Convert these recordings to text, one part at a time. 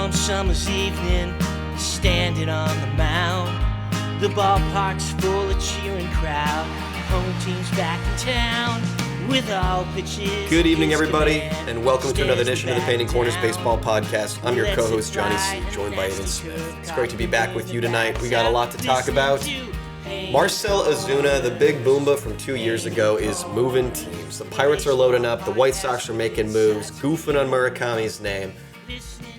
on summer's evening, standing on the mound. The ballpark's full of cheering crowd. Home team's back in town with all pitches. Good evening, everybody, and welcome to another edition of the Painting Corners Baseball Podcast. I'm your co-host, Johnny C., joined by Aiden Smith. It's great to be back with you tonight. We got a lot to talk about. Marcell Ozuna, the big Boomba from 2 years ago, is moving teams. The Pirates are loading up. The White Sox are making moves, goofing on Murakami's name.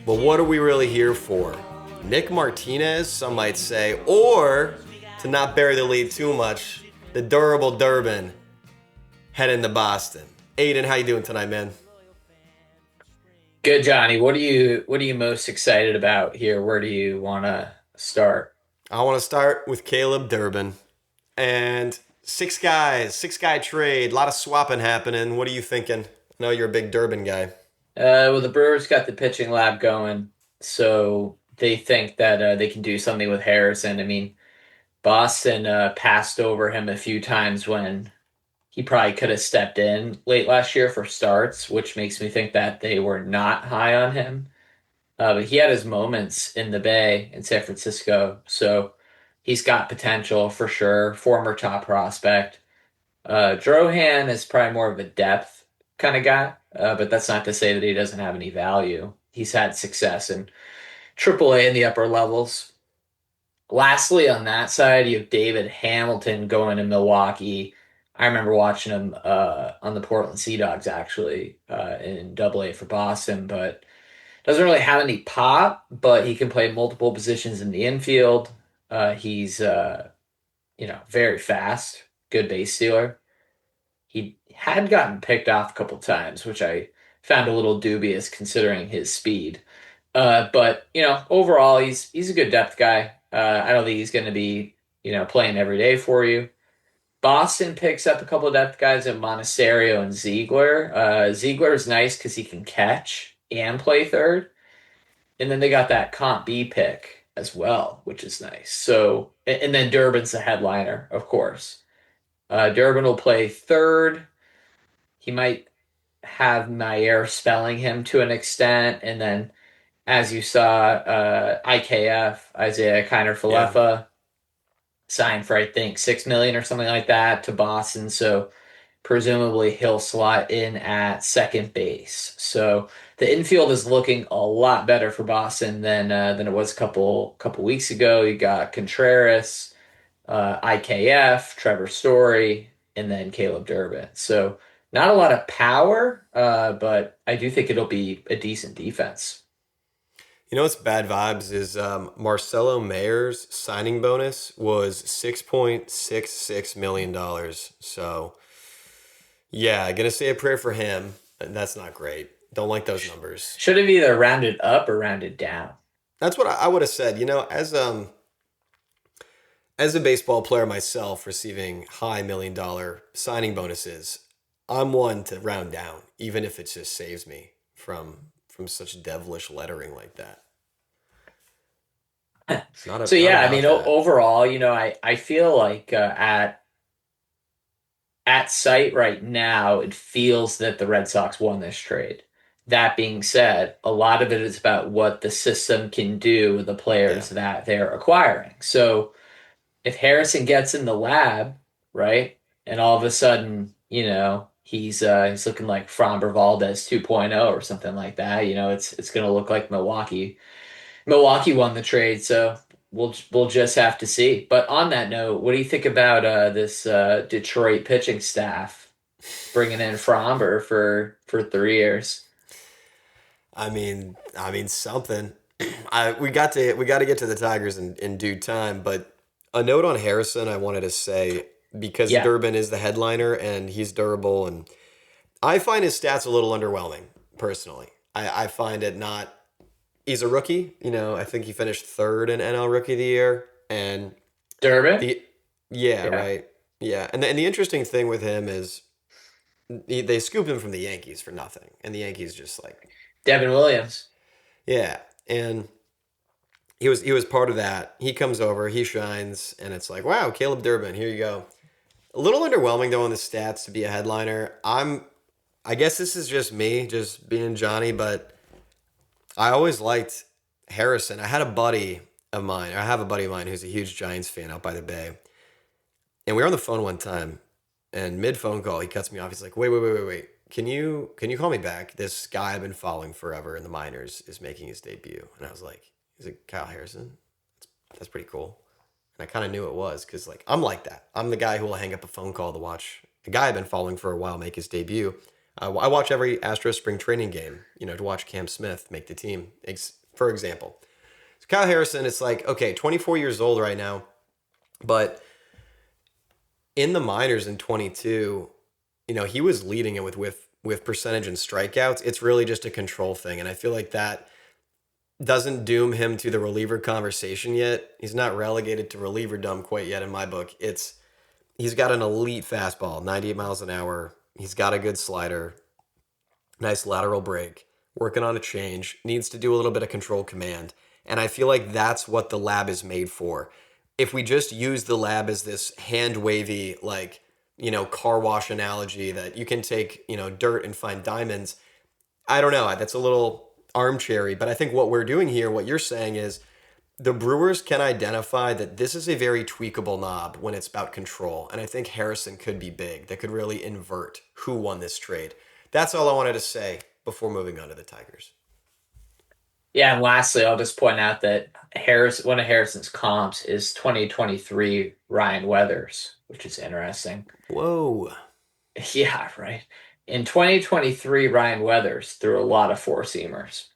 But what are we really here for? Nick Martinez, some might say, or, to not bury the lead too much, the durable Durbin heading to Boston. Aiden, how you doing tonight, man? Good, Johnny. What are you most excited about here? Where do you want to start? I want to start with Caleb Durbin. And six guy trade, a lot of swapping happening. What are you thinking? I know you're a big Durbin guy. Well, the Brewers got the pitching lab going, so they think that they can do something with Harrison. I mean, Boston passed over him a few times when he probably could have stepped in late last year for starts, which makes me think that they were not high on him. But he had his moments in the Bay in San Francisco, so he's got potential for sure. Former top prospect. Drohan is probably more of a depth kind of guy, but that's not to say that he doesn't have any value. He's had success in AAA in the upper levels. Lastly, on that side, you have David Hamilton going to Milwaukee. I remember watching him on the Portland Sea Dogs, actually, in AA for Boston, but doesn't really have any pop, but he can play multiple positions in the infield. He's very fast, good base stealer. He had gotten picked off a couple times, which I found a little dubious considering his speed. But overall, he's a good depth guy. I don't think he's going to be, playing every day for you. Boston picks up a couple of depth guys at Monasterio and Ziegler. Ziegler is nice because he can catch and play third. And then they got that Comp B pick as well, which is nice. So, and then Durbin's the headliner, of course. Durbin will play third. He might have Nair spelling him to an extent. And then, as you saw, IKF, Isaiah Kiner-Falefa, signed for, I think, $6 million or something like that to Boston. So presumably he'll slot in at second base. So the infield is looking a lot better for Boston than it was a couple weeks ago. You got Contreras, IKF, Trevor Story, and then Caleb Durbin. So not a lot of power, but I do think it'll be a decent defense. You know what's bad vibes is Marcelo Mayer's signing bonus was $6.66 million. So, yeah, going to say a prayer for him. That's not great. Don't like those numbers. Should have either rounded up or rounded down. That's what I would have said. As a baseball player myself receiving high $1 million signing bonuses, I'm one to round down, even if it just saves me from such devilish lettering like that. Overall, I feel like at sight right now, it feels that the Red Sox won this trade. That being said, a lot of it is about what the system can do with the players that they're acquiring. So if Harrison gets in the lab, right, and all of a sudden, he's looking like Framber Valdez 2.0 or something like that. It's going to look like Milwaukee. Milwaukee won the trade, so we'll just have to see. But on that note, what do you think about this Detroit pitching staff bringing in Framber for 3 years? I mean something. We got to get to the Tigers in due time, but a note on Harrison I wanted to say, because Durbin is the headliner and he's durable, and I find his stats a little underwhelming, personally. I find it not... He's a rookie. I think he finished third in NL Rookie of the Year. And Durbin? Right. Yeah, and the interesting thing with him is they scooped him from the Yankees for nothing, and the Yankees just like... Devin Williams. Yeah, and he was part of that. He comes over, he shines, and it's like, wow, Caleb Durbin, here you go. A little underwhelming, though, on the stats to be a headliner. I guess this is just me, just being Johnny, but I always liked Harrison, I have a buddy of mine who's a huge Giants fan out by the Bay. And we were on the phone one time, and mid phone call, he cuts me off. He's like, wait. Can you call me back? This guy I've been following forever in the minors is making his debut. And I was like, is it Kyle Harrison? That's pretty cool. And I kind of knew it was because, like, I'm like that. I'm the guy who will hang up a phone call to watch a guy I've been following for a while make his debut. I watch every Astros spring training game, to watch Cam Smith make the team, for example. So Kyle Harrison, it's like, okay, 24 years old right now, but in the minors in 22, he was leading it with percentage and strikeouts. It's really just a control thing. And I feel like that doesn't doom him to the reliever conversation yet. He's not relegated to relieverdom quite yet in my book. He's got an elite fastball, 98 miles an hour. He's got a good slider, nice lateral break, working on a change, needs to do a little bit of control command. And I feel like that's what the lab is made for. If we just use the lab as this hand wavy, like, car wash analogy that you can take, dirt and find diamonds, I don't know. That's a little armchairy, but I think what we're doing here, what you're saying is the Brewers can identify that this is a very tweakable knob when it's about control. And I think Harrison could be big. That could really invert who won this trade. That's all I wanted to say before moving on to the Tigers. Yeah, and lastly, I'll just point out that one of Harrison's comps is 2023 Ryan Weathers, which is interesting. Whoa. Yeah, right. In 2023, Ryan Weathers threw a lot of four-seamers.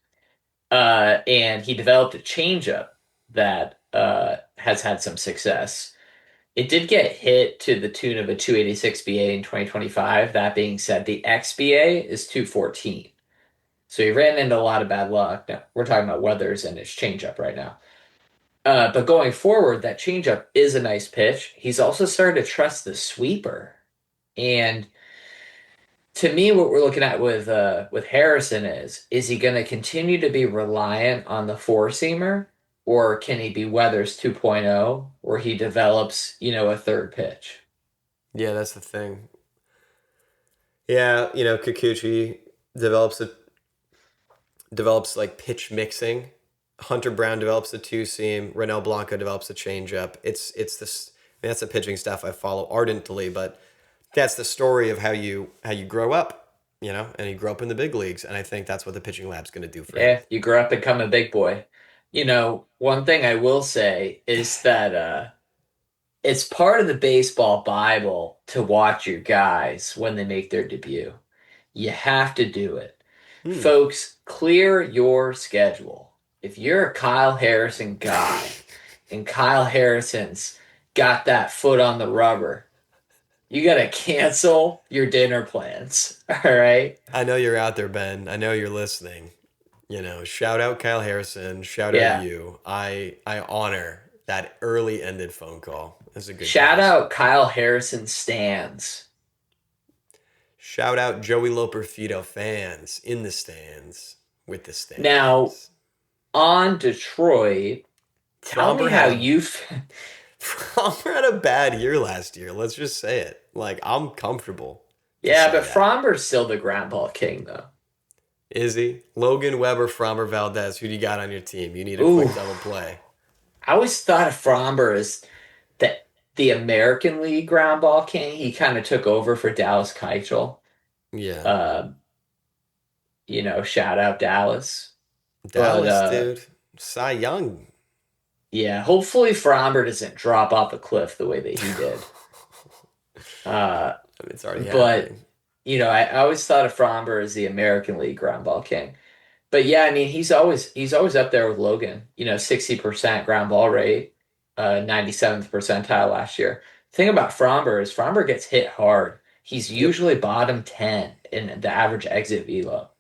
And he developed a changeup that has had some success. It did get hit to the tune of a 286 BA in 2025. That being said, the XBA is 214. So he ran into a lot of bad luck. Now, we're talking about Weathers and his changeup right now. But going forward, that changeup is a nice pitch. He's also started to trust the sweeper. And to me, what we're looking at with Harrison is he going to continue to be reliant on the four-seamer, or can he be Weathers 2.0, where he develops, a third pitch? Yeah, that's the thing. Yeah, Kikuchi develops like pitch mixing. Hunter Brown develops a two-seam. Renel Blanco develops a changeup. It's this. That's the pitching stuff I follow ardently, but that's the story of how you grow up, and you grow up in the big leagues. And I think that's what the pitching lab's going to do for you. Yeah, you grow up and become a big boy. One thing I will say is that it's part of the baseball Bible to watch your guys when they make their debut. You have to do it. Folks, clear your schedule. If you're a Kyle Harrison guy and Kyle Harrison's got that foot on the rubber, you got to cancel your dinner plans. All right. I know you're out there, Ben. I know you're listening. Shout out Kyle Harrison. Shout out you. I honor that early ended phone call. That's a good shout out Kyle Harrison stands. Shout out Joey Loperfido fans in the stands with the stands. Now, on Detroit, tell me how you... Framber had a bad year last year. Let's just say it. Like, I'm comfortable. Yeah, but Framber's still the ground ball king, though. Is he? Logan Weber, Framber Valdez. Who do you got on your team? You need a quick double play. I always thought of Framber as the American League ground ball king. He kind of took over for Dallas Keuchel. Yeah. Shout out Dallas. Dude. Cy Young. Yeah, hopefully Framber doesn't drop off a cliff the way that he did. It's already happening. But, I always thought of Framber as the American League ground ball king. But yeah, I mean, he's always up there with Logan. 60% ground ball rate, 97th percentile last year. The thing about Framber is Framber gets hit hard. He's usually bottom 10 in the average exit velo.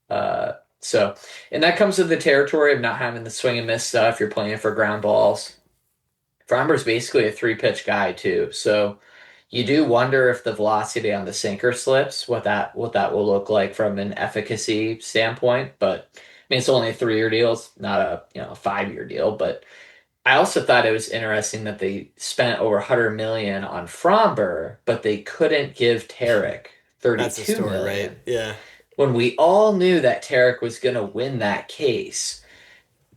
And that comes with the territory of not having the swing and miss stuff. You're playing for ground balls. Framber's basically a 3-pitch guy too. So you do wonder if the velocity on the sinker slips, what that will look like from an efficacy standpoint. But I mean, it's only a 3-year deal. It's not a 5-year deal. But I also thought it was interesting that they spent over $100 million on Framber, but they couldn't give Tarik $32 That's the story, million. Right? Yeah. When we all knew that Tarik was going to win that case.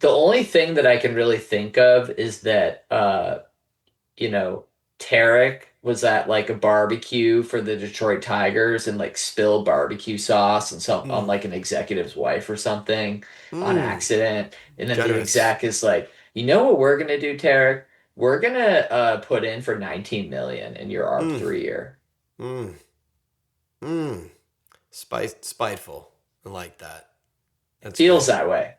The only thing that I can really think of is that Tarik was at like a barbecue for the Detroit Tigers and like spilled barbecue sauce and some on like an executive's wife or something on accident. And then the Generous. exec is like, you know what we're gonna do, Tarik? We're gonna put in for 19 million in your ARB 3 year. Spiteful. I like that. It feels that way.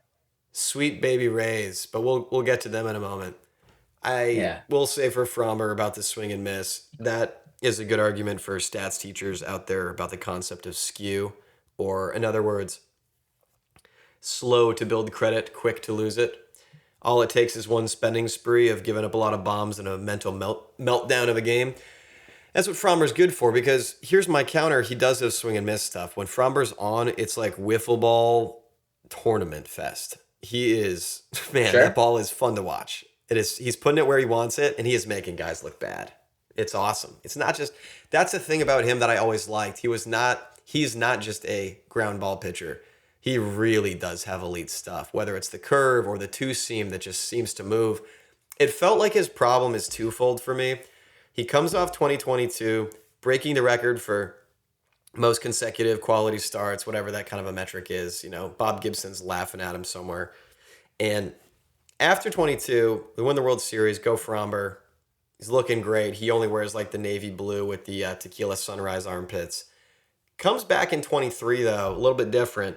Sweet baby Rays, but we'll get to them in a moment. I will say for Framber about the swing and miss, that is a good argument for stats teachers out there about the concept of skew, or in other words, slow to build credit, quick to lose it. All it takes is one spending spree of giving up a lot of bombs and a mental meltdown of a game. That's what Framber's good for, because here's my counter. He does those swing and miss stuff. When Framber's on, it's like wiffle ball tournament fest. He is, man, Sure. That ball is fun to watch. It is. He's putting it where he wants it, and he is making guys look bad. It's awesome. It's not just, that's the thing about him that I always liked. He's not just a ground ball pitcher. He really does have elite stuff, whether it's the curve or the two seam that just seems to move. It felt like his problem is twofold for me. He comes off 2022, breaking the record for most consecutive quality starts, whatever that kind of a metric is. You know, Bob Gibson's laughing at him somewhere. And after 22, we win the World Series, go Framber. He's looking great. He only wears like the navy blue with the tequila sunrise armpits. Comes back in 23, though, a little bit different.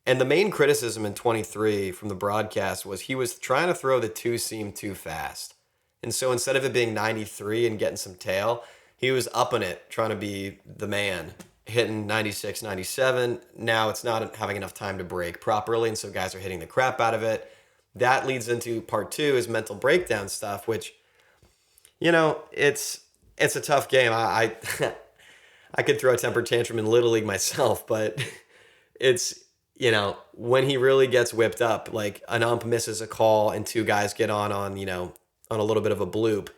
And the main criticism in 23 from the broadcast was he was trying to throw the two seam too fast. And so instead of it being 93 and getting some tail, he was upping it, trying to be the man, hitting 96, 97. Now it's not having enough time to break properly, and so guys are hitting the crap out of it. That leads into part two, is mental breakdown stuff, which, you know, it's a tough game. I I could throw a temper tantrum in Little League myself, but it's, you know, when he really gets whipped up, like an ump misses a call and two guys get on, you know, on a little bit of a bloop,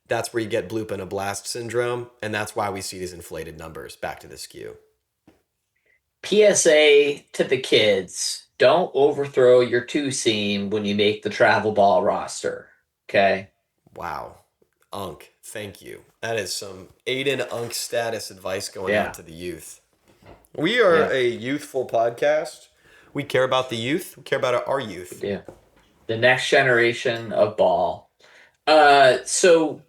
that's where you get bloop and a blast syndrome, and that's why we see these inflated numbers. Back to the skew. PSA to the kids, don't overthrow your two seam when you make the travel ball roster. Okay? Wow. Unk, thank you. That is some Aiden Unk status advice going out to the youth. We are a youthful podcast. We care about the youth. We care about our youth. Yeah. The next generation of ball. So,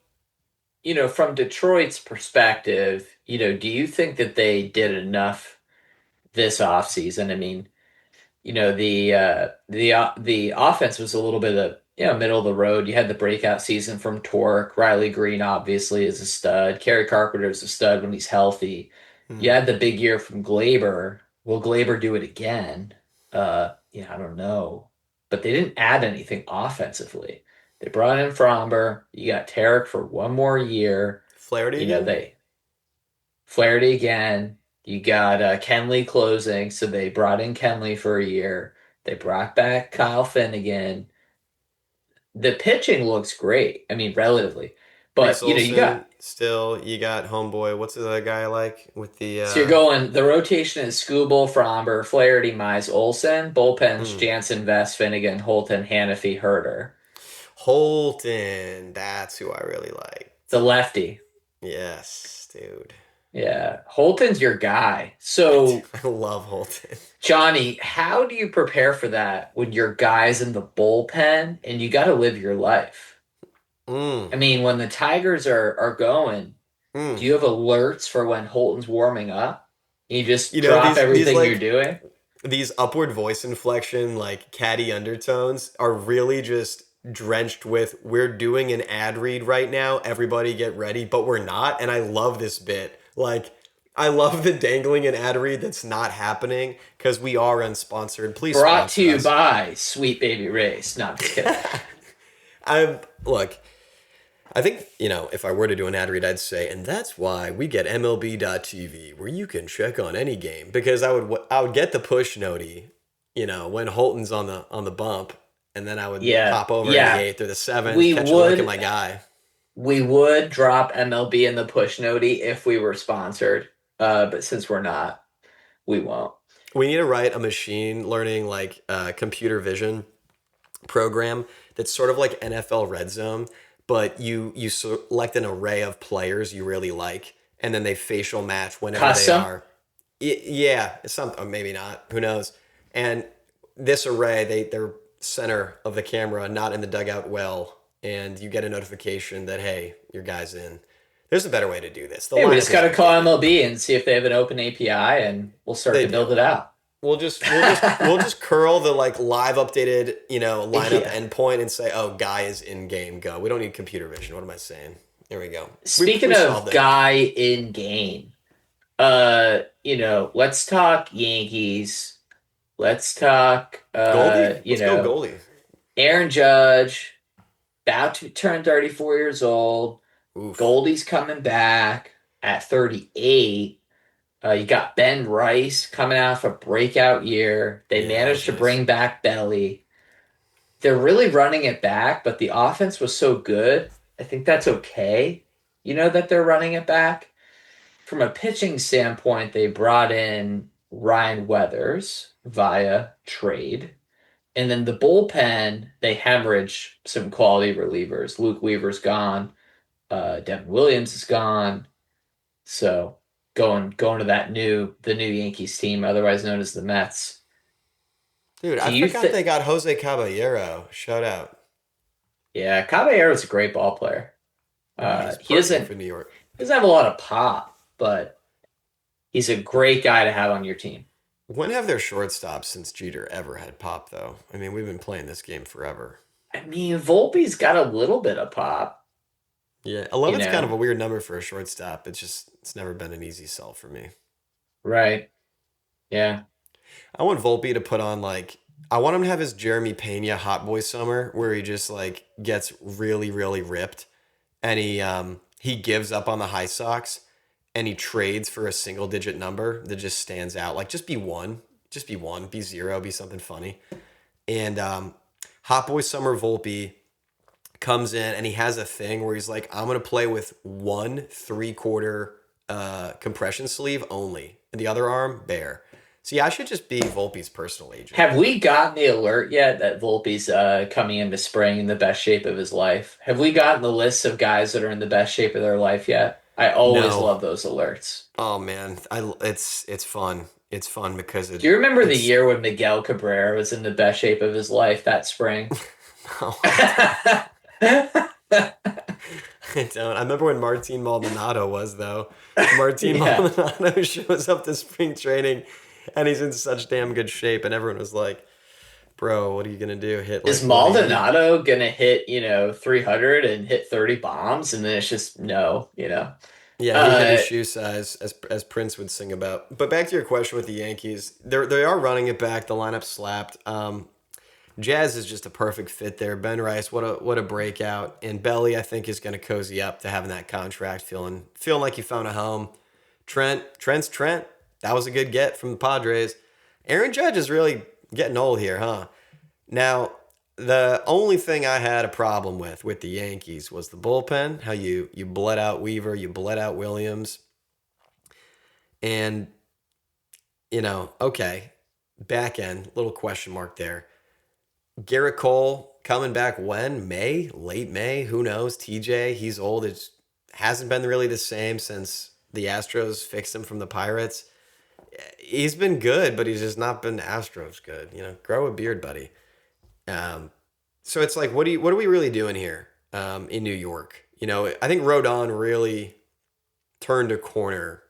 you know, from Detroit's perspective, you know, do you think that they did enough this offseason? I mean, you know, the offense was a little bit of, you know, middle of the road. You had the breakout season from Torque. Riley Green obviously is a stud. Kerry Carpenter is a stud when he's healthy. You had the big year from Glaber. Will Glaber do it again? I don't know. But they didn't add anything offensively. They brought in Framber. You got Tarik for one more year. Flaherty again? Flaherty again. You got Kenley closing, so they brought in Kenley for a year. They brought back Kyle Finnegan. The pitching looks great. I mean, relatively. But, you know, you got homeboy. What's the other guy I like with the... So you're going, the rotation is Skubal, Framber, Flaherty, Mize, Olsen. Bullpens, Jansen, Vest, Finnegan, Holton, Hannafy, Herter. Holton. That's who I really like. The lefty. Yes, dude. Yeah. Holton's your guy. So I love Holton. Johnny, how do you prepare for that when your guy's in the bullpen and you got to live your life? I mean, when the Tigers are going, do you have alerts for when Holton's warming up? You just drop everything you're doing? These upward voice inflection, like catty undertones are really just drenched with, we're doing an ad read right now, everybody get ready, but we're not. And I love this bit. Like, I love the dangling an ad read that's not happening because we are unsponsored. Please Brought to you us. by Sweet Baby Race. Not just kidding. I think, you know, if I were to do an ad read, I'd say, and that's why we get MLB.TV, where you can check on any game, because I would get the push notey, you know, when Holton's on the bump, and then I would pop over in the 8th or the 7th, catch a look at my guy. We would drop MLB in the push notey if we were sponsored, but since we're not, we won't. We need to write a machine learning, like computer vision program that's sort of like NFL Red Zone, but you select an array of players you really like, and then they facial match whenever they Custom? are. Yeah, it's something, or maybe not. Who knows? And this array, they're center of the camera, not in the dugout well, and you get a notification that, hey, your guy's in. There's a better way to do this. The Hey, we lineup just got to is call ridiculous. MLB and see if they have an open API, and we'll start They to build do. it out. We'll just curl the like live updated, lineup Yeah. endpoint and say, oh, guy is in game, go. We don't need computer vision. What am I saying? There we go. Speaking We of solved it. guy in game, let's talk Yankees. Let's talk, Goldie? Let's go Goldie. Aaron Judge, about to turn 34 years old. Oof. Goldie's coming back at 38. You got Ben Rice coming out of a breakout year. They Yeah, managed to nice. bring back Belly. They're really running it back, but the offense was so good. I think that's okay, that they're running it back. From a pitching standpoint, they brought in Ryan Weathers via trade. And then the bullpen, they hemorrhaged some quality relievers. Luke Weaver's gone. Devin Williams is gone. So going to the new Yankees team, otherwise known as the Mets. Dude, I forgot they got Jose Caballero. Shout out. Yeah, Caballero's a great ball player. He's He doesn't perfect for New York. have a lot of pop, but he's a great guy to have on your team. When have their shortstops since Jeter ever had pop, though? I mean, we've been playing this game forever. I mean, Volpe's got a little bit of pop. Yeah, 11's kind of a weird number for a shortstop. It's never been an easy sell for me. Right. Yeah. I want Volpe to put on I want him to have his Jeremy Pena Hot Boy Summer where he just gets really, really ripped, and he gives up on the high Sox and he trades for a single digit number that just stands out. Just be one, be zero, be something funny. And Hot Boy Summer Volpe comes in and he has a thing where he's like, I'm going to play with 1 3/4 compression sleeve only, and the other arm bare. See, I should just be Volpe's personal agent. Have we gotten the alert yet that Volpe's coming into spring in the best shape of his life? Have we gotten the list of guys that are in the best shape of their life yet? I always love those alerts. Oh man, it's fun. It's fun because Do you remember the year when Miguel Cabrera was in the best shape of his life that spring? No. I don't. I remember when Martin Maldonado was, though. Martin Maldonado shows up to spring training and he's in such damn good shape, and everyone was like, bro, what are you going to do? Is Maldonado going to hit, 300 and hit 30 bombs? And then it's just no. Yeah, he hit his shoe size, as Prince would sing about. But back to your question with the Yankees, they are running it back. The lineup slapped. Jazz is just a perfect fit there. Ben Rice, what a breakout. And Belly, I think, is going to cozy up to having that contract, feeling like he found a home. Trent's Trent. That was a good get from the Padres. Aaron Judge is really getting old here, huh? Now, the only thing I had a problem with the Yankees was the bullpen, how you bled out Weaver, you bled out Williams. And, okay, back end, little question mark there. Garrett Cole coming back when? May? Late May? Who knows? TJ, he's old. It hasn't been really the same since the Astros fixed him from the Pirates. He's been good, but he's just not been Astros good. Grow a beard, buddy. So it's like, what are we really doing here in New York? I think Rodon really turned a corner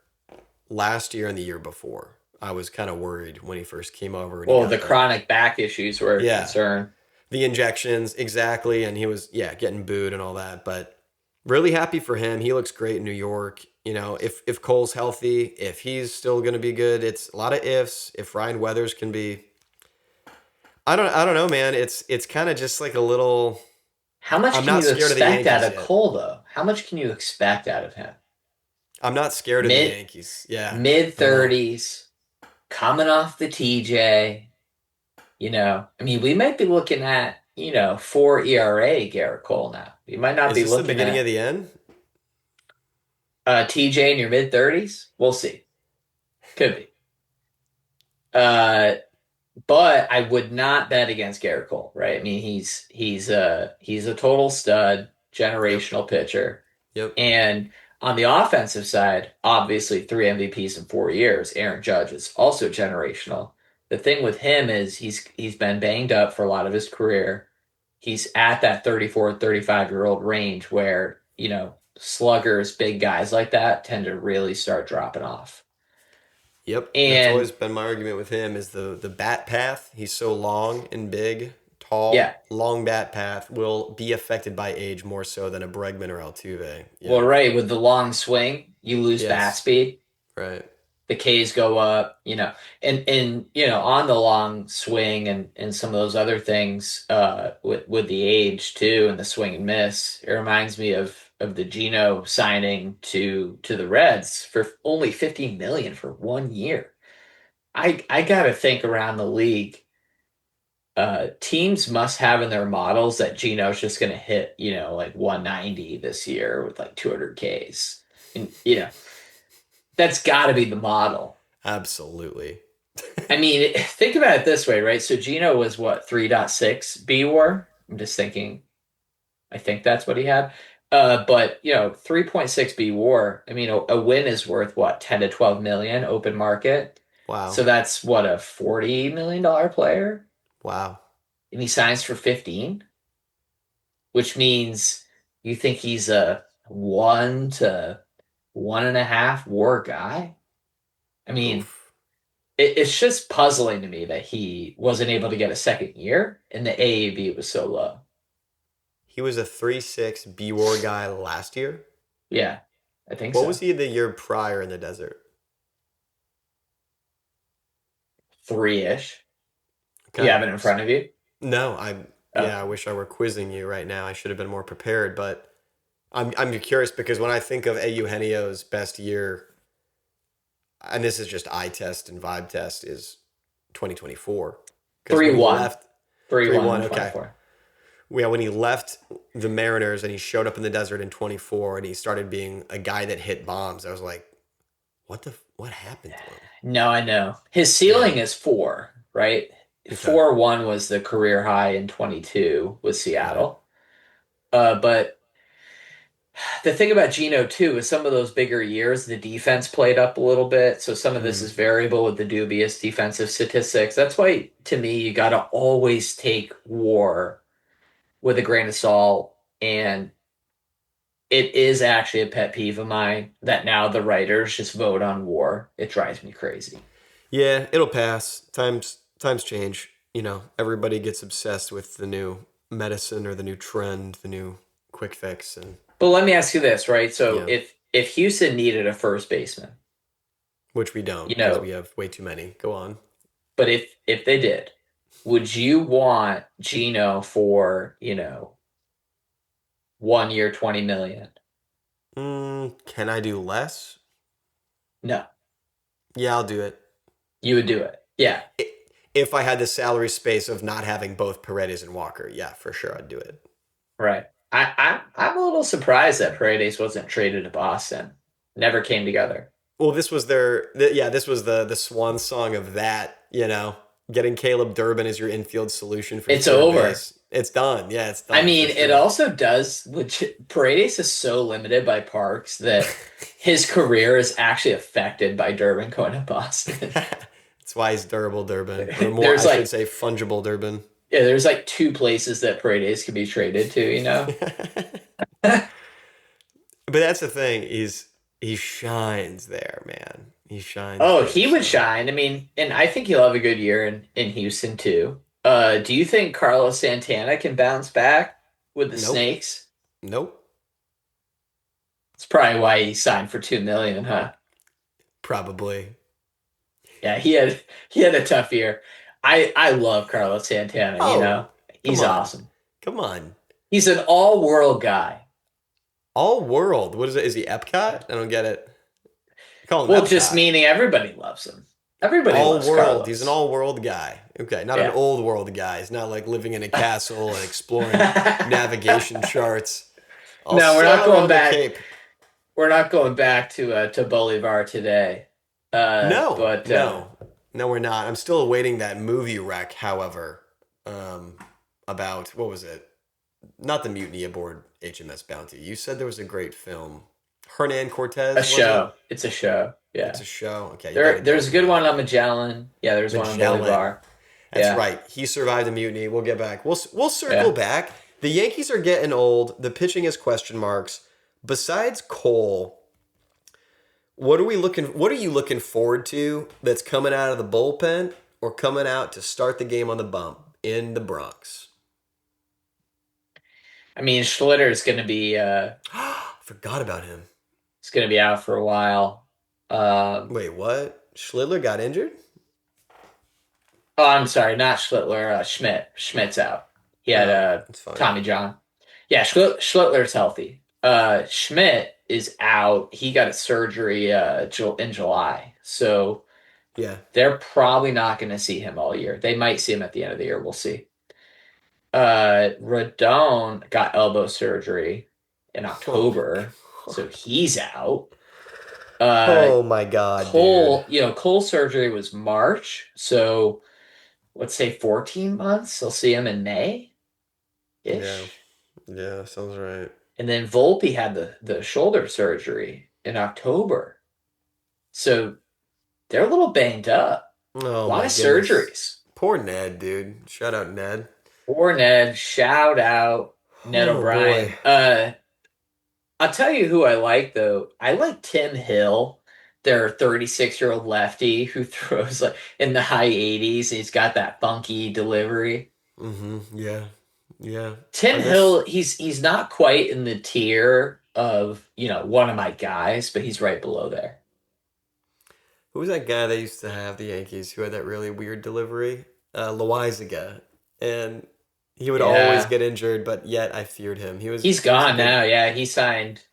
last year and the year before. I was kind of worried when he first came over. Well, the chronic back issues were a concern. The injections, exactly, and he was, getting booed and all that. But really happy for him. He looks great in New York. If Cole's healthy, if he's still going to be good, it's a lot of ifs. If Ryan Weathers can be, I don't know, man. It's kind of just like a little. How much can you expect out of Cole, though? How much can you expect out of him? I'm not scared of the Yankees. Yeah, mid-30s, coming off the TJ. We might be looking at 4 ERA Garrett Cole now. You might not be looking at the beginning of the end. TJ in your mid-30s? We'll see. Could be. But I would not bet against Garrett Cole, right? I mean, he's a total stud, Yep. generational pitcher. Yep. And on the offensive side, obviously 3 MVPs in 4 years. Aaron Judge is also generational. The thing with him is he's been banged up for a lot of his career. He's at that 34, 35-year-old range where, sluggers, big guys like that tend to really start dropping off. Yep. That's always And been my argument with him is the bat path. He's so long and big, yeah, tall, long bat path will be affected by age more so than a Bregman or Altuve. well, Yeah. right, with the long swing, you lose bat Yes. speed. Right. The K's go up, and on the long swing and some of those other things with the age too and the swing and miss. It reminds me of the Geno signing to the Reds for only 50 million for 1 year. I gotta think around the league. Teams must have in their models that Geno's just gonna hit, like 190 this year with like 200 Ks. And that's got to be the model. Absolutely. I mean, think about it this way, right? So Geno was what, 3.6 B WAR? I'm just thinking, I think that's what he had. But 3.6 B WAR. I mean, a win is worth what, 10 to 12 million open market. Wow. So that's what, a $40 million player, Wow. and he signs for 15, which means you think he's a 1 to 1.5 WAR guy. I mean, Oof. it's just puzzling to me that he wasn't able to get a second year and the AAV was so low. He was a 3.6 B WAR guy last year. Yeah, I think What so. was he the year prior in the desert? 3-ish. Do Okay. you have it in front of you? No, Oh, I wish I were quizzing you right now. I should have been more prepared, but I'm curious because when I think of Eugenio's best year, and this is just eye test and vibe test, is 2024. Because when he 3-1. left 3-1 3-1, in okay. 24. Yeah, when he left the Mariners and he showed up in the desert in 24 and he started being a guy that hit bombs, I was like, what happened to him? No, I know. His Yeah. ceiling is 4, right? Okay. 4-1 was the career high in 22 with Right. Seattle. But the thing about Geno too is some of those bigger years, the defense played up a little bit. So some of this Mm. is variable with the dubious defensive statistics. That's why, to me, you got to always take WAR with a grain of salt. And it is actually a pet peeve of mine that now the writers just vote on WAR. It drives me crazy. Yeah, it'll pass. Times change. Everybody gets obsessed with the new medicine or the new trend, the new quick fix, and But let me ask you this, right? So yeah, if Houston needed a first baseman, which we don't you because we know, have way too many. Go on. but if they did, would you want Geno for, 1 year, 20 million? Can I do less? No, Yeah, I'll do it. you would do it. Yeah, If I had the salary space of not having both Paredes and Walker, yeah, for sure I'd do it. right. I'm a little surprised that Paredes wasn't traded to Boston. Never came together. Well, this was this was the swan song of that, getting Caleb Durbin as your infield solution for It's third over. base. It's done. Yeah, it's I done for mean, it sure. also does. Paredes is so limited by Parks that his career is actually affected by Durbin going to Boston. That's why he's durable Durbin, or more, There's I should like, say, fungible Durbin. yeah, there's like 2 places that Paredes can be traded to. But that's the thing. He shines there, man. He shines Oh, there. he would So shine. I mean, and I think he'll have a good year in Houston too. Do you think Carlos Santana can bounce back with the nope, Snakes? nope, That's probably why he signed for 2 million, huh? probably. Yeah, he had a tough year. I love Carlos Santana, Oh, come He's on, awesome. come on. He's an all-world guy. All world. What is it? Is he Epcot? I don't get it. Call him Well, just Epcot. meaning everybody loves him. Everybody All loves world. He's an Carlos. all world guy. Okay, not an Yeah. old world guy. He's not like living in a castle and exploring navigation charts. I'll No, we're sail not going around the back. Cape. We're not going back to Bolivar today. No, But no, No, we're not. I'm still awaiting that movie rec, however, about, what was it? Not the mutiny aboard HMS Bounty. You said there was a great film. Hernan Cortez, A was show. it? It's a show. It's Yeah. a show. Okay, you gotta There's a get good me one that. on Magellan. Yeah, there's one on Magellan. Bolivar. That's Yeah. right. He survived a mutiny. We'll get back. We'll circle Yeah. back. The Yankees are getting old. The pitching is question marks. Besides Cole, what are you looking forward to that's coming out of the bullpen or coming out to start the game on the bump in the Bronx? I mean, Schlitter is going to be Forgot about him. it's going to be out for a while. Wait, what? Schlittler got injured? Oh, I'm sorry, not Schlittler. Schmidt. Schmidt's out. He had That's fine. Tommy John. Yeah, Schlittler's healthy. Schmidt is out. He got a surgery in July, so Yeah. they're probably not going to see him all year. They might see him at the end of the year. We'll see. Rodon got elbow surgery in October, so he's out. Oh my God, Cole, dude. Cole surgery was March, so let's say 14 months. I'll see him in May ish. Yeah, sounds right. And then Volpe had the shoulder surgery in October. So they're a little banged up. Oh, a lot my of goodness. surgeries. Poor Ned, dude. Shout out Ned. Poor Ned. Shout out Ned Oh, O'Brien. boy. I'll tell you who I like, though. I like Tim Hill, their 36-year-old lefty who throws like in the high 80s. He's got that funky delivery. Mm-hmm. Yeah. Tim Hill, he's not quite in the tier of, one of my guys, but he's right below there. Who was that guy they used to have, the Yankees, who had that really weird delivery? Loizaga. And he would always get injured, but yet I feared him. He's gone now. Yeah, he signed.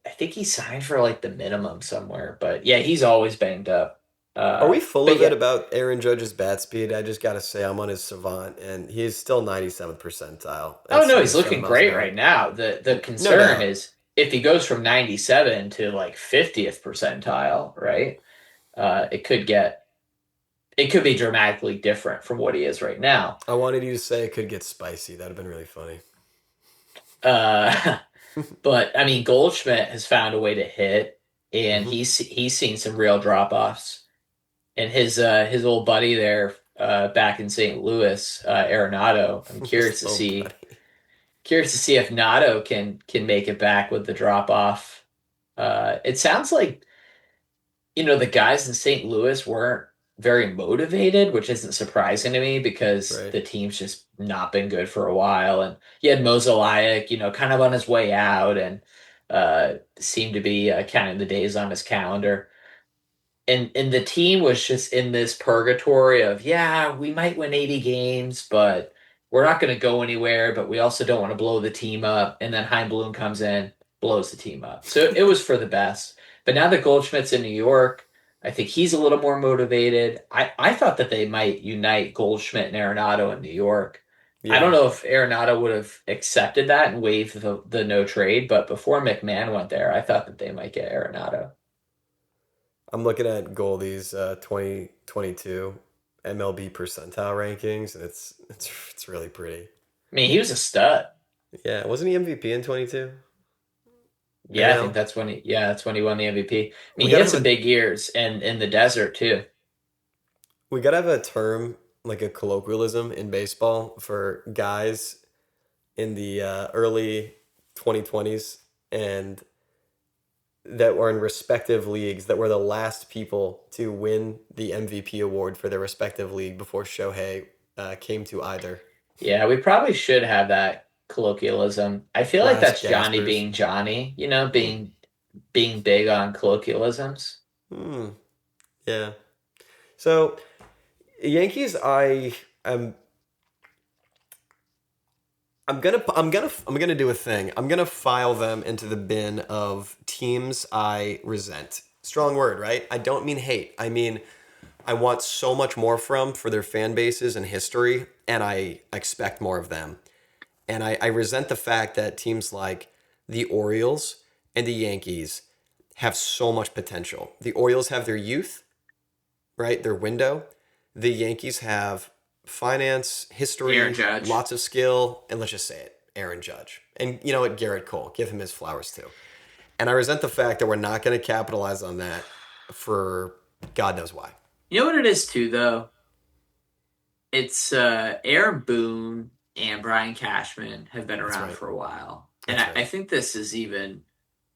I think he signed for like the minimum somewhere, but yeah, he's always banged up. Are we full of it about Aaron Judge's bat speed? I just got to say, I'm on his Savant, and he's still 97th percentile. Oh no, he's looking great right now. The concern is if he goes from 97 to like 50th percentile, right? It could be dramatically different from what he is right now. I wanted you to say it could get spicy. That'd have been really funny. But I mean, Goldschmidt has found a way to hit, and he's seen some real drop offs. And his old buddy there back in St. Louis, Arenado. I'm curious to see if Nato can make it back with the drop off. It sounds like the guys in St. Louis weren't very motivated, which isn't surprising to me because the team's just not been good for a while. And you had Mozeliak, kind of on his way out and seemed to be counting the days on his calendar. And the team was just in this purgatory of, we might win 80 games, but we're not going to go anywhere, but we also don't want to blow the team up. And then Chaim Bloom comes in, blows the team up. So it was for the best. But now that Goldschmidt's in New York, I think he's a little more motivated. I thought that they might unite Goldschmidt and Arenado in New York. Yeah. I don't know if Arenado would have accepted that and waived the no trade, but before McMahon went there, I thought that they might get Arenado. I'm looking at Goldie's 2022 MLB percentile rankings, and it's really pretty. I mean, he was a stud. Yeah, wasn't he MVP in 22? Yeah, I think that's when he won the MVP. I mean, he had some big years and in the desert too. We gotta have a term, like a colloquialism in baseball for guys in the early 2020s and that were in respective leagues that were the last people to win the MVP award for their respective league before Shohei came to either. Yeah, we probably should have that colloquialism. I feel like that's Johnny being Johnny, being big on colloquialisms. Yeah. So Yankees, I'm gonna do a thing. I'm gonna file them into the bin of teams I resent. Strong word, right? I don't mean hate. I mean I want so much more for their fan bases and history, and I expect more of them. And I resent the fact that teams like the Orioles and the Yankees have so much potential. The Orioles have their youth. right? Their window. The Yankees have finance, history, Aaron Judge. lots of skill, and let's just say it, Aaron Judge. And you know what? Garrett Cole. Give him his flowers too. And I resent the fact that we're not going to capitalize on that for God knows why. You know what it is too, though? It's Aaron Boone and Brian Cashman have been around for a while. And I think this is even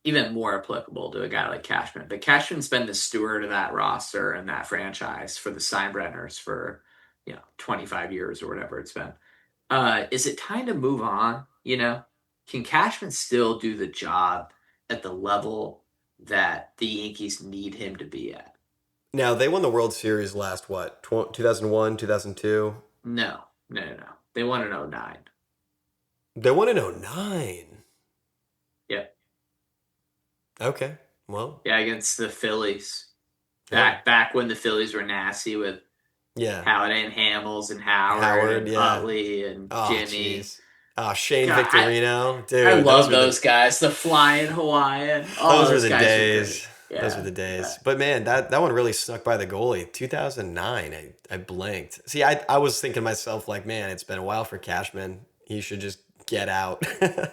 more applicable to a guy like Cashman. But Cashman's been the steward of that roster and that franchise for the Steinbrenners for 25 years or whatever it's been. Is it time to move on? Can Cashman still do the job at the level that the Yankees need him to be at? Now, they won the World Series last, 2001, 2002? No. They won in 2009. They won in 2009? Yep. Okay, well. Yeah, against the Phillies. Back when the Phillies were nasty with Halladay and Hamels and Howard and Utley and Jimmy. Geez. Shane Victorino. Dude, I love those guys. The Flying Hawaiian. Those were the days. Those were the days. Yeah. But man, that one really snuck by the goalie. 2009, I blinked. See, I was thinking to myself, like, man, it's been a while for Cashman. He should just get out.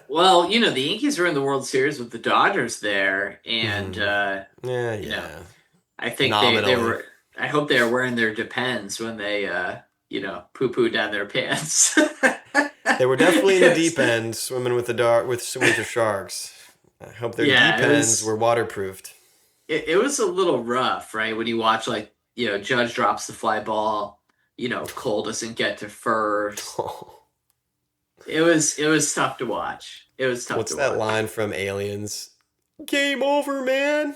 Well, the Yankees were in the World Series with the Dodgers there, and I think they were. I hope they were wearing their Depends when they poo-poo down their pants. They were definitely in the deep end, swimming with the sharks. I hope their deep ends were waterproofed. It was a little rough, right? When you watch, Judge drops the fly ball, Cole doesn't get to first. Oh. It was tough to watch. What's that line from Aliens? Game over, man.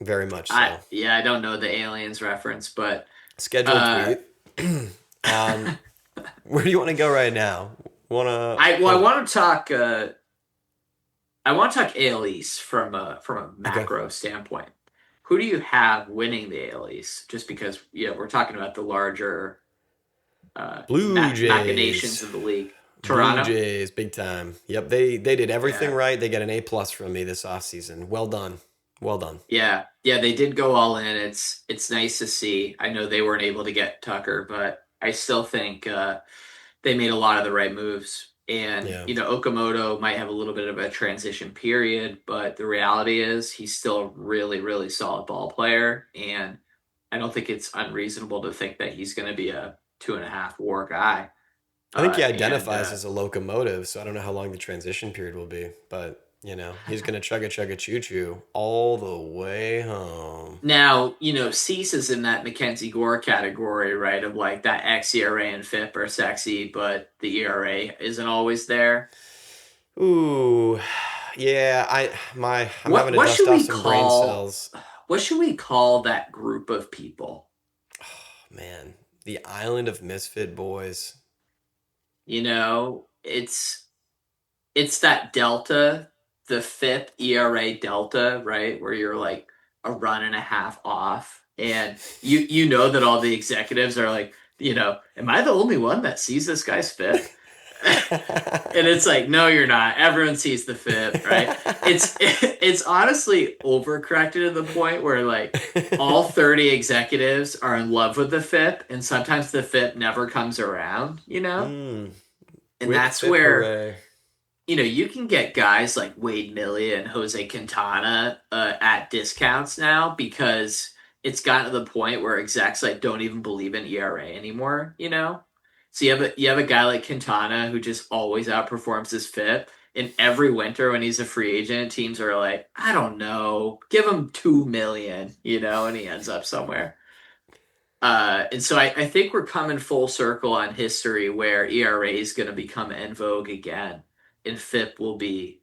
Very much so. I don't know the Aliens reference, but scheduled tweet. Where do you want to go right now? I want to talk. I want to talk AL East from a macro standpoint. Who do you have winning the AL East? Just because we're talking about the larger Blue Jays machinations of the league. Toronto Blue Jays, big time. Yep, they did everything right. They got an A+ from me this offseason. Well done. Yeah, they did go all in. It's nice to see. I know they weren't able to get Tucker, but I still think they made a lot of the right moves. And, Okamoto might have a little bit of a transition period, but the reality is he's still a really, really solid ball player. And I don't think it's unreasonable to think that he's going to be a 2.5 WAR guy. I think he identifies as a locomotive, so I don't know how long the transition period will be, but he's going to chugga choo-choo all the way home. Now, Cease is in that Mackenzie Gore category, right? Of like that xERA and FIP are sexy, but the ERA isn't always there. Ooh, yeah. I'm having to dust off some brain cells. What should we call that group of people? Oh, man, the island of misfit boys. It's that delta. The FIP ERA delta, right, where you're like a run and a half off, and you know that all the executives are like, am I the only one that sees this guy's FIP? And it's like, no, you're not. Everyone sees the FIP, right? It's honestly overcorrected to the point where like all 30 executives are in love with the FIP, and sometimes the FIP never comes around, and that's FIP where. Hooray. You can get guys like Wade Millie and Jose Quintana at discounts now because it's gotten to the point where execs like don't even believe in ERA anymore. So you have a guy like Quintana who just always outperforms his FIP. And every winter when he's a free agent, teams are like, I don't know, give him $2 million, and he ends up somewhere. And so I think we're coming full circle on history where ERA is going to become en vogue again. And FIP will be,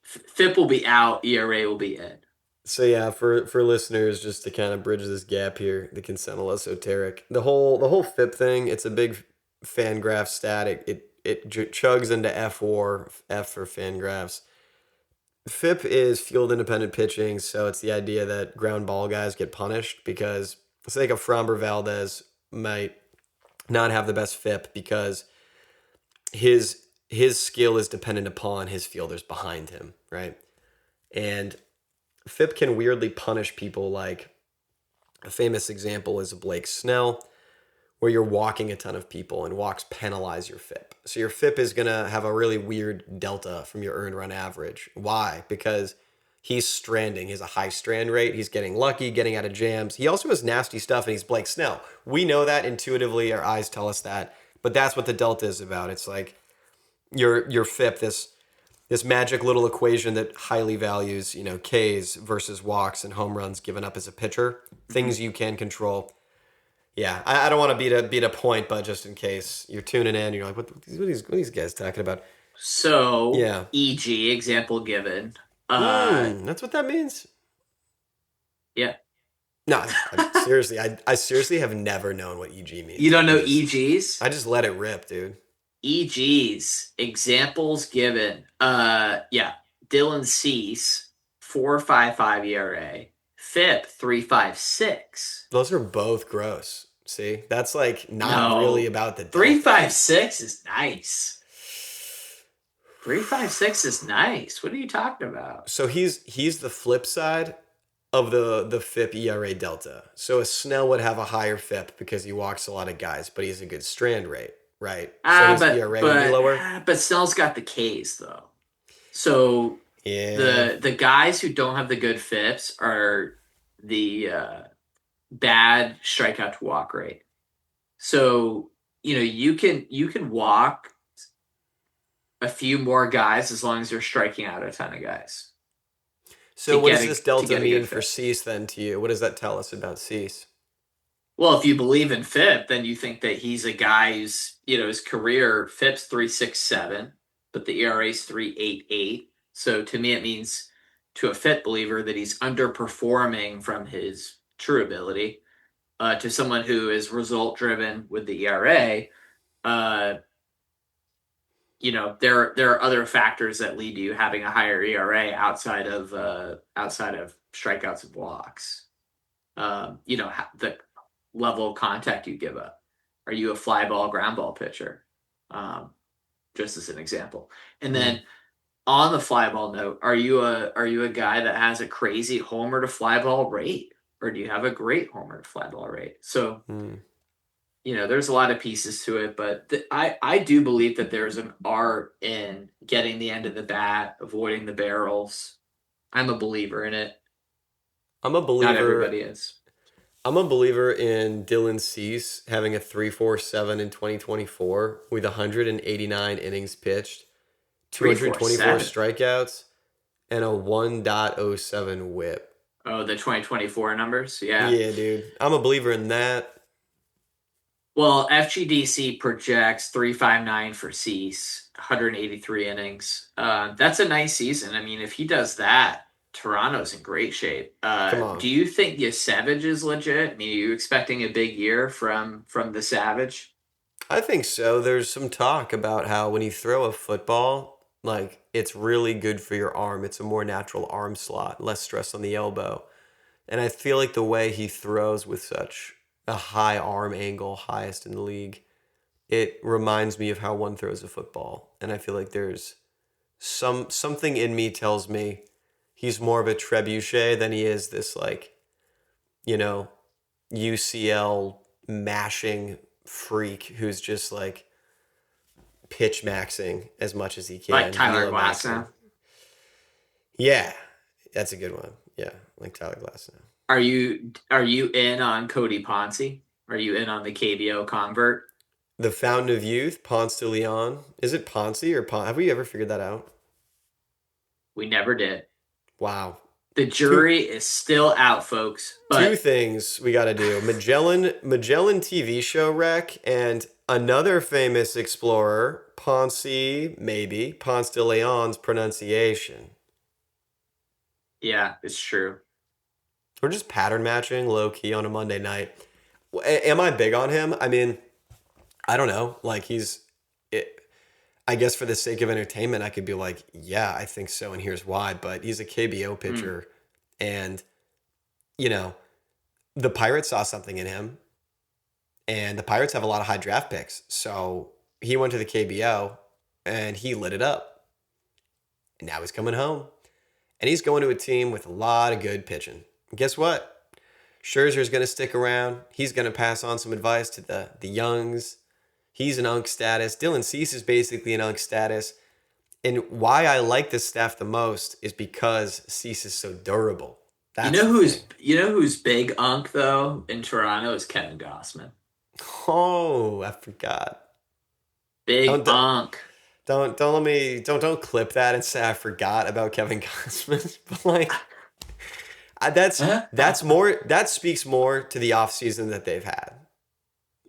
FIP will be out, ERA will be in. So yeah, for listeners, just to kind of bridge this gap here, that can sound a little esoteric. The whole FIP thing, it's a big Fangraph stat. It chugs into F4, F for Fangraphs. FIP is field independent pitching, so it's the idea that ground ball guys get punished because let's think of Framber Valdez might not have the best FIP because his skill is dependent upon his fielders behind him, right? And FIP can weirdly punish people. Like a famous example is Blake Snell, where you're walking a ton of people and walks penalize your FIP. So your FIP is going to have a really weird delta from your earned run average. Why? Because he's stranding. He has a high strand rate. He's getting lucky, getting out of jams. He also has nasty stuff, and he's Blake Snell. We know that intuitively. Our eyes tell us that. But that's what the delta is about. It's like your FIP, this magic little equation that highly values, Ks versus walks and home runs given up as a pitcher, things you can control. Yeah, I don't want to beat a point, but just in case you're tuning in, you're like, what are these guys talking about? So, yeah. e.g., example given. That's what that means? Yeah. No, seriously, I seriously have never known what EG means. You don't know EGs? I just let it rip, dude. EGs, examples given. Yeah, Dylan Cease, 4.55 ERA. FIP, 3.56. Those are both gross. See, that's like not really about the 3.56 is nice. 3.56 is nice. What are you talking about? So he's the flip side of the FIP ERA delta. So a Snell would have a higher FIP because he walks a lot of guys, but he has a good strand rate, right? So his ERA would be lower. But Snell's got the Ks though. So yeah, the guys who don't have the good FIPs are the bad strikeout to walk rate. So you can walk a few more guys as long as you're striking out a ton of guys. So what does this delta mean for Cease then to you? What does that tell us about Cease? Well, if you believe in FIP, then you think that he's a guy who's, his career FIP's 3.67, but the ERA's 3.88. So to me, it means to a FIP believer that he's underperforming from his true ability. To someone who is result driven with the ERA, there are other factors that lead to you having a higher ERA outside of strikeouts and walks. The level of contact you give up. Are you a fly ball, ground ball pitcher? Just as an example. And then on the fly ball note, are you a guy that has a crazy homer to fly ball rate, or do you have a great homer to fly ball rate? So. There's a lot of pieces to it, but I do believe that there's an art in getting the end of the bat, avoiding the barrels. I'm a believer in it. I'm a believer. Not everybody is. I'm a believer in Dylan Cease having a 3.47 in 2024 with 189 innings pitched, 224 strikeouts, and a 1.07 whip. Oh, the 2024 numbers? Yeah. Yeah, dude. I'm a believer in that. Well, FGDC projects 3.59 for Cease, 183 innings. That's a nice season. I mean, if he does that, Toronto's in great shape. Come on. Do you think Savage is legit? I mean, are you expecting a big year from the Savage? I think so. There's some talk about how when you throw a football, like, it's really good for your arm. It's a more natural arm slot, less stress on the elbow. And I feel like the way he throws with such a high arm angle, highest in the league, it reminds me of how one throws a football. And I feel like there's something in me tells me he's more of a trebuchet than he is this, like, UCL mashing freak who's just like pitch maxing as much as he can. Like Tyler Glasnow. Yeah, that's a good one. Yeah, like Tyler Glasnow. Are you in on Cody Ponce? Are you in on the KBO convert? The Fountain of Youth, Ponce de Leon. Is it Ponce or Ponce? Have we ever figured that out? We never did. Wow. The jury is still out, folks. But two things we got to do. Magellan TV show wreck and another famous explorer, Ponce de Leon's pronunciation. Yeah, it's true. We're just pattern matching low key on a Monday night. Am I big on him? I mean, I don't know. Like I guess for the sake of entertainment, I could be like, yeah, I think so, and here's why. But he's a KBO pitcher, and the Pirates saw something in him, and the Pirates have a lot of high draft picks. So he went to the KBO, and he lit it up. And now he's coming home. And he's going to a team with a lot of good pitching. And guess what? Scherzer's going to stick around. He's going to pass on some advice to the youngs. He's an UNC status. Dylan Cease is basically an UNC status. And why I like this staff the most is because Cease is so durable. You know who's big UNC though in Toronto is Kevin Gossman. Oh, I forgot. Big UNC. Don't clip that and say I forgot about Kevin Gossman. But like that speaks more to the offseason that they've had.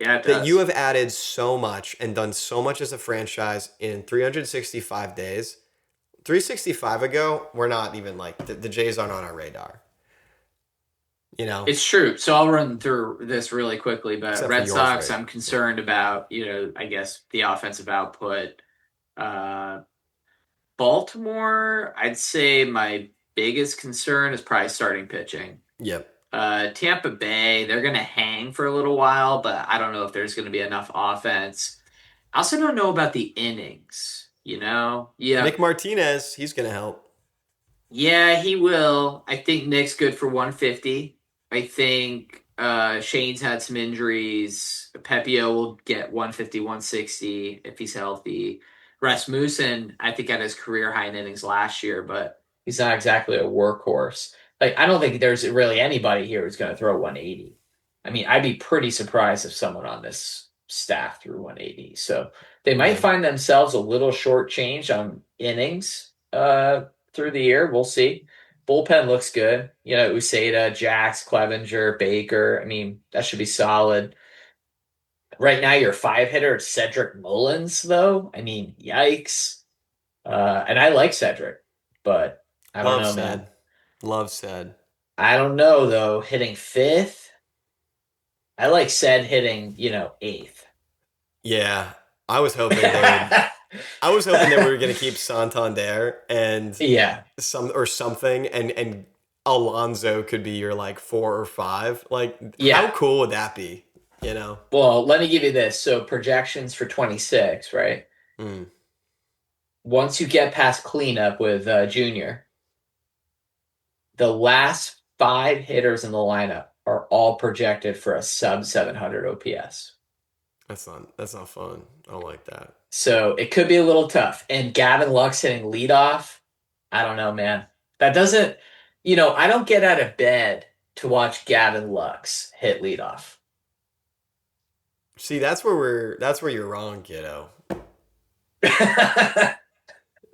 Yeah, it does. That you have added so much and done so much as a franchise in 365 days. 365 ago, we're not even like the Jays aren't on our radar. You know, it's true. So I'll run through this really quickly. But Except Red Sox, right? I'm concerned about. I guess the offensive output. Baltimore, I'd say my biggest concern is probably starting pitching. Yep. Tampa Bay, they're going to hang for a little while, but I don't know if there's going to be enough offense. I also don't know about the innings, Yeah. Nick Martinez, he's going to help. Yeah, he will. I think Nick's good for 150. I think Shane's had some injuries. Pepio will get 150, 160 if he's healthy. Rasmussen, I think, had his career high in innings last year, but he's not exactly a workhorse. Like, I don't think there's really anybody here who's going to throw 180. I mean, I'd be pretty surprised if someone on this staff threw 180. So they might find themselves a little shortchanged on innings through the year. We'll see. Bullpen looks good. Uceda, Jax, Clevenger, Baker. I mean, that should be solid. Right now, your 5-hitter is Cedric Mullins, though. I mean, yikes. And I like Cedric, but I don't know, man. Love said. I don't know, though. Hitting 5th? I like said hitting, 8th. Yeah. I was hoping they were going to keep Santander and something and Alonso could be your like 4 or 5. Like, how cool would that be? Well, let me give you this. So projections for 26, right? Mm. Once you get past cleanup with Junior, the last 5 hitters in the lineup are all projected for a sub 700 OPS. That's not fun. I don't like that. So it could be a little tough. And Gavin Lux hitting leadoff, I don't know, man. That doesn't, I don't get out of bed to watch Gavin Lux hit leadoff. See, that's where you're wrong, kiddo.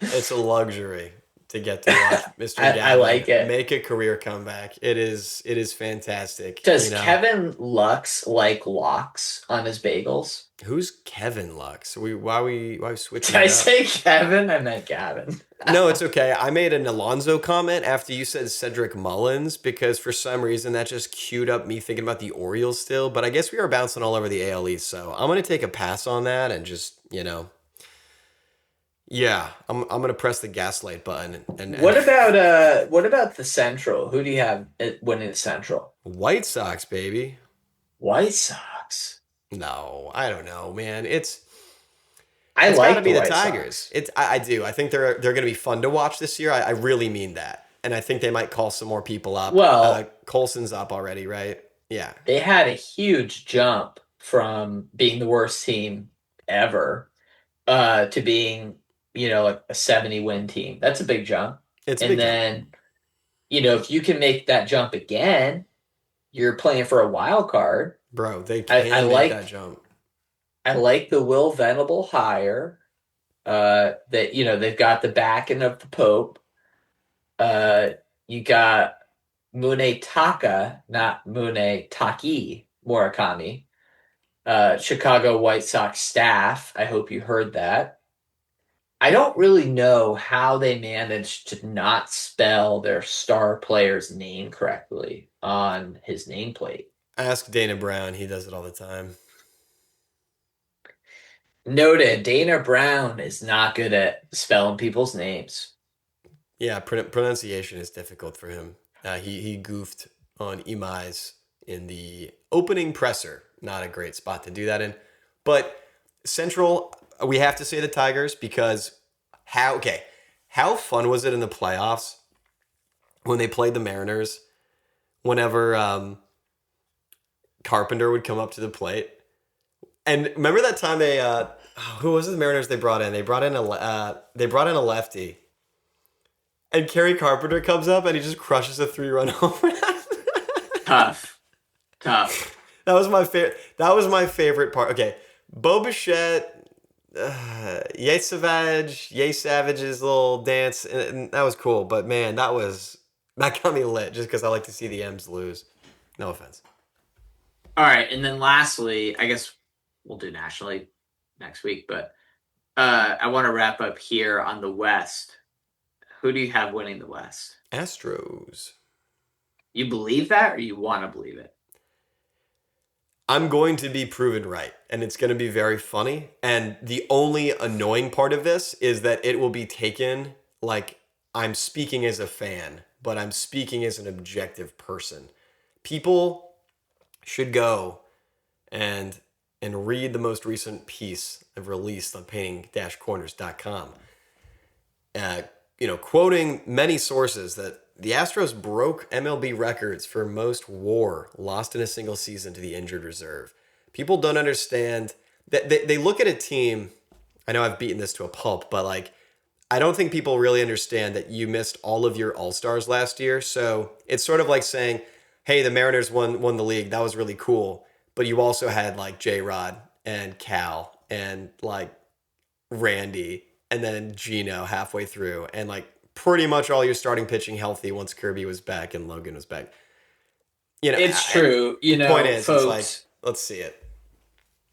It's a luxury to get to watch Mr. Gavin I like it. Make a career comeback. It is fantastic. Does Kevin Lux like locks on his bagels? Who's Kevin Lux? Why we switching? Did I say Kevin? I meant Gavin. No, it's okay. I made an Alonso comment after you said Cedric Mullins because for some reason that just queued up me thinking about the Orioles still. But I guess we are bouncing all over the AL East, so I'm gonna take a pass on that and just Yeah, I'm gonna press the gaslight button. And what about the Central? Who do you have winning the Central? White Sox, baby. White Sox. No, I don't know, man. It's like gotta be the White Tigers. Sox. I do. I think they're gonna be fun to watch this year. I really mean that, and I think they might call some more people up. Well, Colson's up already, right? Yeah, they had a huge jump from being the worst team ever to being like a 70-win team. That's a big jump. If you can make that jump again, you're playing for a wild card. Bro, they can make that jump. I like the Will Venable hire. That they've got the backing of the Pope. You got Munetaka, not Munetaki Murakami. Chicago White Sox staff. I hope you heard that. I don't really know how they managed to not spell their star player's name correctly on his nameplate. Ask Dana Brown. He does it all the time. Noted. Dana Brown is not good at spelling people's names. Yeah, pronunciation is difficult for him. He goofed on Imai's in the opening presser. Not a great spot to do that in. But Central, we have to say the Tigers because how fun was it in the playoffs when they played the Mariners, whenever Carpenter would come up to the plate. And remember that time they who was the Mariners they brought in? They brought in a lefty. And Kerry Carpenter comes up and he just crushes a 3-run home run. Tough. That was my favorite part. Okay, Bo Bichette, Yay Savage's little dance, and that was cool. But man, that got me lit just because I like to see the M's lose. No offense. All right, and then lastly, I guess we'll do nationally next week, but I want to wrap up here on the West. Who do you have winning the West? Astros. You believe that, or you want to believe it? I'm going to be proven right, and it's going to be very funny. And the only annoying part of this is that it will be taken like I'm speaking as a fan, but I'm speaking as an objective person. People should go and read the most recent piece I've released on painting-corners.com. Quoting many sources that the Astros broke MLB records for most WAR lost in a single season to the injured reserve. People don't understand that they look at a team. I know I've beaten this to a pulp, but I don't think people really understand that you missed all of your all-stars last year. So it's sort of like saying, hey, the Mariners won the league. That was really cool. But you also had J-Rod and Cal and Randy and then Gino halfway through and pretty much all your starting pitching healthy once Kirby was back and Logan was back. It's true. The point is, folks, it's let's see it.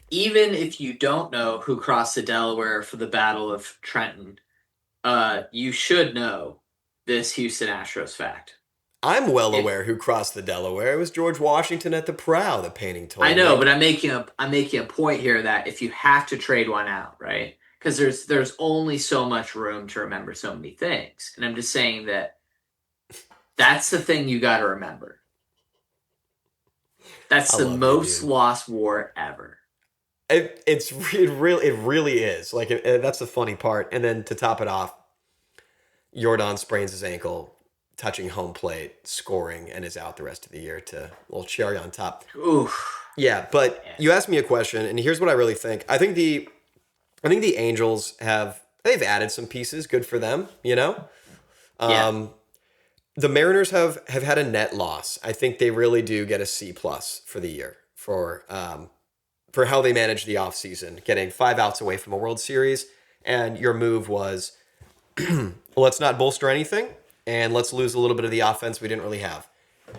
Even if you don't know who crossed the Delaware for the Battle of Trenton, you should know this Houston Astros fact. I'm well aware who crossed the Delaware. It was George Washington at the prow, the painting told I know, me. but I'm making a point here that if you have to trade one out, right? Because there's only so much room to remember so many things. And I'm just saying that's the thing you got to remember. That's the most lost war ever. It really is. That's the funny part. And then to top it off, Yordan sprains his ankle, touching home plate, scoring, and is out the rest of the year to a little cherry on top. Oof. Yeah, but you asked me a question, and here's what I really think. I think the Angels they've added some pieces. Good for them, Yeah. The Mariners have had a net loss. I think they really do get a C+ for the year for how they managed the offseason, getting 5 outs away from a World Series. And your move was, let's not bolster anything, and let's lose a little bit of the offense we didn't really have.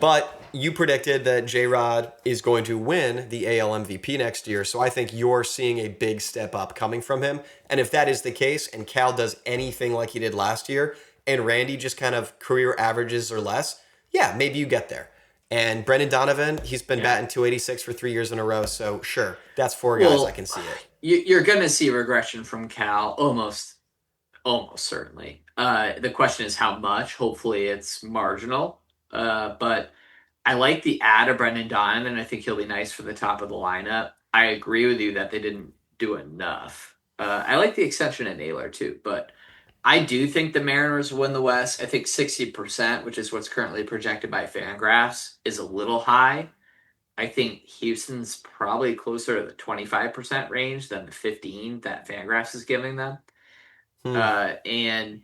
But you predicted that J-Rod is going to win the AL MVP next year, so I think you're seeing a big step up coming from him. And if that is the case, and Cal does anything like he did last year, and Randy just kind of career averages or less, yeah, maybe you get there. And Brendan Donovan, he's been batting .286 for 3 years in a row, so sure, that's 4 guys I can see it. You're going to see regression from Cal, almost certainly. The question is how much. Hopefully it's marginal. But I like the add of Brendan Donovan. I think he'll be nice for the top of the lineup. I agree with you that they didn't do enough. I like the extension of Naylor too, but I do think the Mariners will win the West. I think 60%, which is what's currently projected by Fangraphs, is a little high. I think Houston's probably closer to the 25% range than the 15% that Fangraphs is giving them. And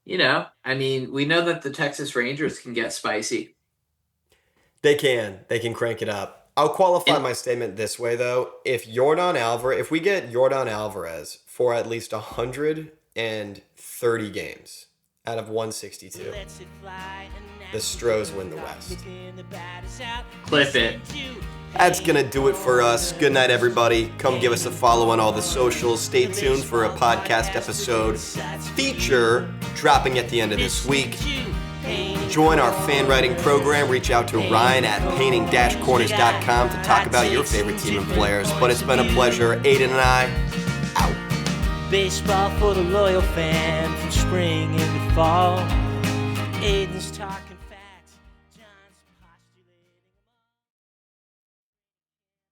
we know that the Texas Rangers can get spicy. They can crank it up. I'll qualify my statement this way, though. If we get Yordan Alvarez for at least 130 games out of 162, the Stros win the West. Clip it. That's going to do it for us. Good night, everybody. Come give us a follow on all the socials. Stay tuned for a podcast episode feature dropping at the end of this week. Join our fan writing program. Reach out to Ryan at painting-corners.com to talk about your favorite team and players. But it's been a pleasure. Aiden and I, out. Baseball for the loyal fan from spring into fall. Aiden's talking.